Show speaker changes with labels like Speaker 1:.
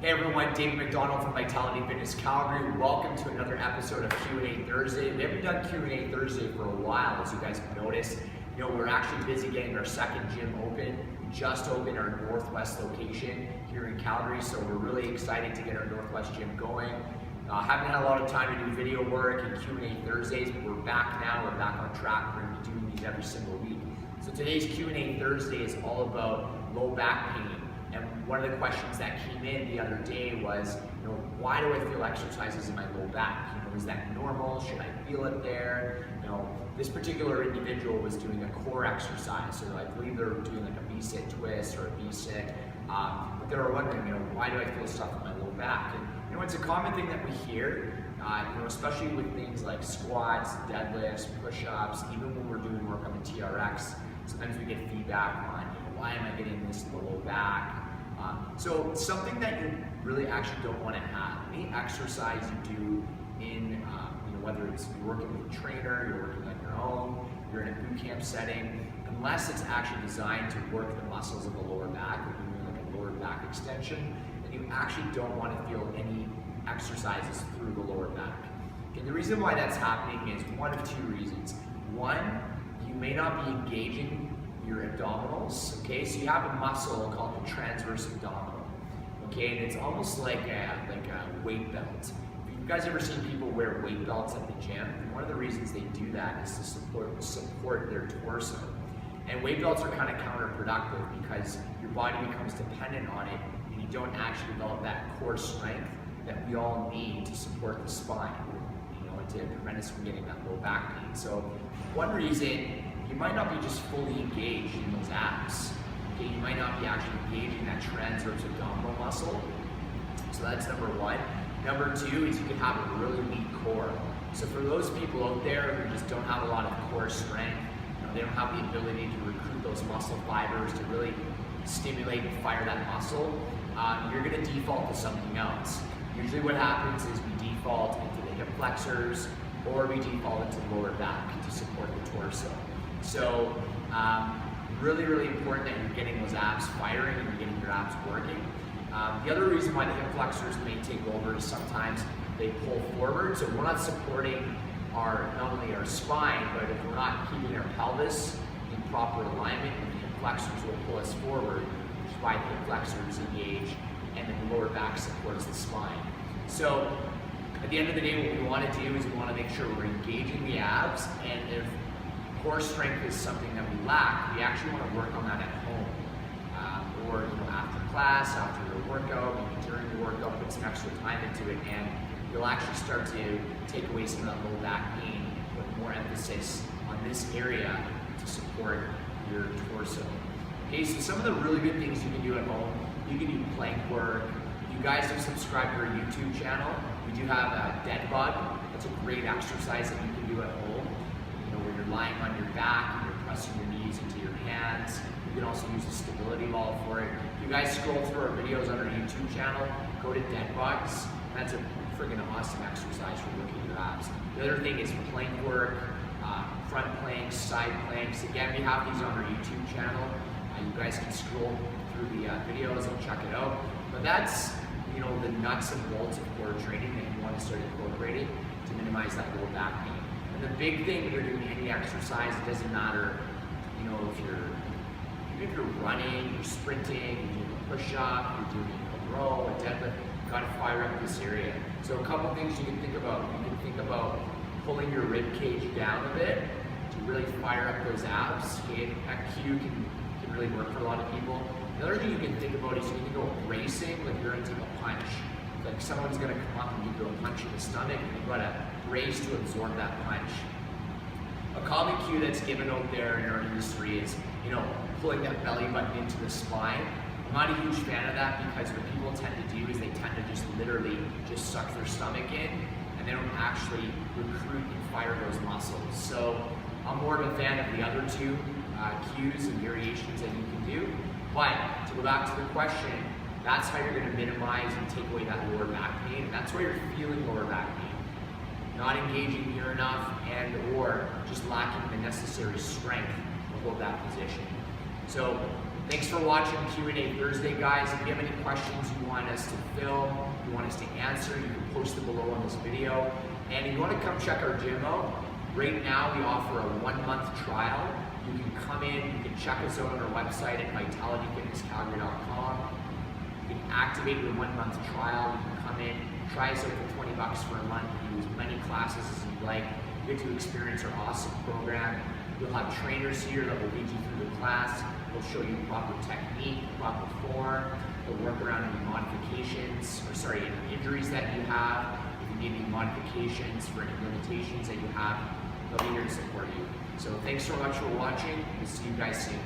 Speaker 1: Hey everyone, David McDonald from Vitality Fitness Calgary. Welcome to another episode of Q&A Thursday. We haven't done Q&A Thursday for a while, as you guys have noticed. We're actually busy getting our second gym open. We just opened our Northwest location here in Calgary, so we're really excited to get our Northwest gym going. Haven't had a lot of time to do video work and Q&A Thursdays, but we're back now. We're back on track. We're going to be doing these every single week. So today's Q&A Thursday is all about low back pain. And one of the questions that came in the other day was, why do I feel exercises in my low back? Is that normal? Should I feel it there? This particular individual was doing a core exercise, so I believe they're doing like a V-sit twist or a V-sit, but they were wondering, why do I feel stuff in my low back? And it's a common thing that we hear, especially with things like squats, deadlifts, push-ups, even when we're doing work on the TRX. Sometimes we get feedback on, why am I getting this in the low back? So something that you really actually don't want to have. Any exercise you do in, whether it's you're working with a trainer, you're working on your own, you're in a boot camp setting, unless it's actually designed to work the muscles of the lower back, or doing like a lower back extension, then you actually don't want to feel any exercises through the lower back. And the reason why that's happening is one of two reasons. One, you may not be engaging your abdominals, okay? So you have a muscle called the transverse abdominal, okay? And it's almost like a weight belt. If you guys ever seen people wear weight belts at the gym, one of the reasons they do that is to support their torso. And weight belts are kind of counterproductive because your body becomes dependent on it and you don't actually develop that core strength that we all need to support the spine, to prevent us from getting that low back pain. So one reason, you might not be just fully engaged in those abs. Okay, you might not be actually engaging that transverse abdominal muscle. So that's number one. Number two is you can have a really weak core. So for those people out there who just don't have a lot of core strength, they don't have the ability to recruit those muscle fibers to really stimulate and fire that muscle, you're going to default to something else. Usually what happens is we default into the hip flexors, or we default into the lower back to support the torso. So really, really important that you're getting those abs firing and you're getting your abs working. The other reason why the hip flexors may take over is sometimes they pull forward. So we're not supporting not only our spine, but if we're not keeping our pelvis in proper alignment, the hip flexors will pull us forward, which is why the hip flexors engage and then the lower back supports the spine. So at the end of the day, what we want to do is we want to make sure we're engaging the abs, and if core strength is something that we lack, we actually want to work on that at home, or after class, after your workout, maybe during the workout, put some extra time into it, and you'll actually start to take away some of that low back pain, put more emphasis on this area to support your torso. Okay, so some of the really good things you can do at home, you can do plank work. If you guys have subscribed to our YouTube channel, we do have a dead bug. That's a great exercise that you can do at home. Where you're lying on your back and you're pressing your knees into your hands. You can also use a stability ball for it. If you guys scroll through our videos on our YouTube channel, go to dead bugs. That's a friggin' awesome exercise for working your abs. The other thing is plank work, front planks, side planks. Again, we have these on our YouTube channel. You guys can scroll through the videos and check it out. But that's the nuts and bolts of core training that you want to start incorporating to minimize that low back pain. And the big thing when you're doing any exercise, it doesn't matter, if you're running, you're sprinting, you're doing a push-up, you're doing a row, a deadlift, you've got to fire up this area. So a couple things you can think about. You can think about pulling your rib cage down a bit to really fire up those abs. Okay? That cue can really work for a lot of people. The other thing you can think about is you can go bracing, like you're going to take a punch. Like someone's going to come up and give you a punch in the stomach, and you've got to brace to absorb that punch. A common cue that's given out there in our industry is, pulling that belly button into the spine. I'm not a huge fan of that because what people tend to do is they tend to just literally just suck their stomach in, and they don't actually recruit and fire those muscles. So I'm more of a fan of the other two cues and variations that you can do. But to go back to the question, that's how you're going to minimize and take away that lower back pain. And that's why you're feeling lower back pain. Not engaging near enough and or just lacking the necessary strength to hold that position. So Thanks for watching Q&A Thursday, guys. If you have any questions you want us to film, you want us to answer, you can post them below on this video. And if you want to come check our gym out, right now we offer a 1-month trial. You can come in, you can check us out on our website at vitalityfitnesscalgary.com. You can activate your 1-month trial. You can come in, try us out for $20 for a month. You can do as many classes as you'd like. You get to experience our awesome program. You'll have trainers here that will lead you through the class. They'll show you proper technique, proper form. They'll work around any modifications, any injuries that you have. If you need any modifications for any limitations that you have, they'll be here to support you. So thanks so much for watching. We'll see you guys soon.